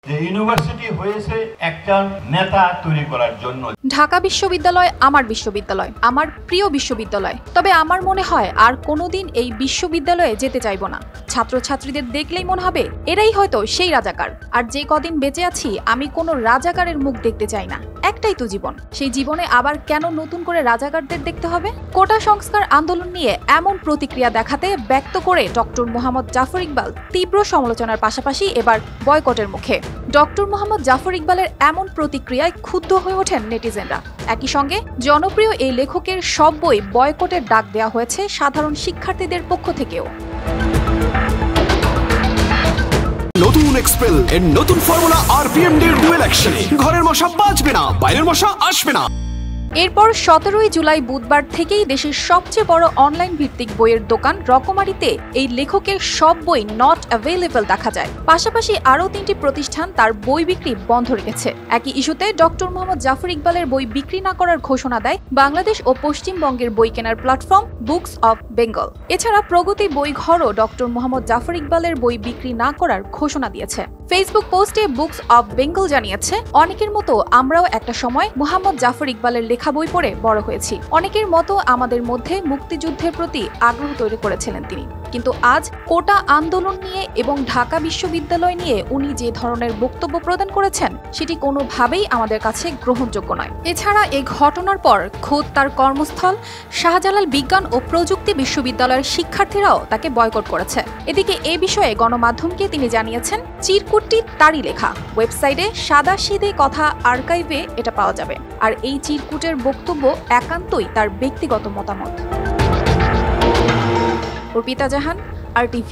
যে ইউনিভার্সিটি হয়েছে একটা নেতা তৈরি করার জন্য। ঢাকা বিশ্ববিদ্যালয় আমার বিশ্ববিদ্যালয়, আমার প্রিয় বিশ্ববিদ্যালয়। তবে আমার মনে হয় আর কোনোদিন এই বিশ্ববিদ্যালয়ে যেতে চাইব না। ছাত্রছাত্রীদের দেখলেই মনে হবে এরাই হয়তো সেই রাজাকার। আর যে কদিন বেঁচে আছি আমি কোনো রাজাকারের মুখ দেখতে চাই না। একটাই তো জীবন, সেই জীবনে আবার কেন নতুন করে রাজাকারদের দেখতে হবে? কোটা সংস্কার আন্দোলন নিয়ে এমন প্রতিক্রিয়া দেখাতে ব্যক্ত করে ডক্টর মোহাম্মদ জাফর ইকবাল তীব্র সমালোচনার পাশাপাশি এবার বয়কটের মুখে। ডক্টর মোহাম্মদ জাফর ইকবালের এমন প্রতিক্রিয়ায় ক্ষুব্ধ হয়ে ওঠেন নেটিজেনরা। একই সঙ্গে জনপ্রিয় এই লেখকের সব বই বয়কটের ডাক দেওয়া হয়েছে সাধারণ শিক্ষার্থীদের পক্ষ থেকেও। নতুন এক্সপেল এর নতুন ফর্মুলা আরপিএম এর ডুয়েল অ্যাকশনে ঘরের মশা বাঁচবে না, বাইরের মশা আসবে না। এরপর 17 জুলাই বুধবার থেকেই দেশের সবচেয়ে বড় অনলাইন ভিত্তিক বইয়ের দোকান রকমারিতে এই লেখকের সব বই নট অ্যাভেলেবল দেখা যায়। পাশাপাশি আরও 3টি প্রতিষ্ঠান তার বই বিক্রি বন্ধ রেখেছে। একই ইস্যুতে ডক্টর মোহাম্মদ জাফর ইকবালের বই বিক্রি না করার ঘোষণা দেয় বাংলাদেশ ও পশ্চিমবঙ্গের বই কেনার প্ল্যাটফর্ম বুকস অব বেঙ্গল। এছাড়া প্রগতি বইঘরও ডক্টর মোহাম্মদ জাফর ইকবালের বই বিক্রি না করার ঘোষণা দিয়েছে। ফেসবুক পোস্টে বুকস অব বেঙ্গল জানিয়েছে, অনেকের মতো আমরাও একটা সময় মোহাম্মদ জাফর ইকবালের লেখা বই পড়ে বড় হয়েছি। অনেকের মতো আমাদের মধ্যে মুক্তিযুদ্ধের প্রতি আগ্রহ তৈরি করেছিলেন তিনি। কিন্তু আজ কোটা আন্দোলন নিয়ে এবং ঢাকা বিশ্ববিদ্যালয় নিয়ে উনি যে ধরনের বক্তব্য প্রদান করেছেন সেটি কোনোভাবেই আমাদের কাছে গ্রহণযোগ্য নয়। এছাড়া এই ঘটনার পর খোদ তার কর্মস্থল শাহজালাল বিজ্ঞান ও প্রযুক্তি বিশ্ববিদ্যালয়ের শিক্ষার্থীরাও তাকে বয়কট করেছে। এদিকে এ বিষয়ে গণমাধ্যমকে তিনি জানিয়েছেন, চিরকুটটি তারই লেখা। ওয়েবসাইটে সাদাসিধে কথা আর্কাইভে এটা পাওয়া যাবে। আর এই চিরকুটের বক্তব্য একান্তই তার ব্যক্তিগত মতামত। অর্পিতা জাহান, RTV।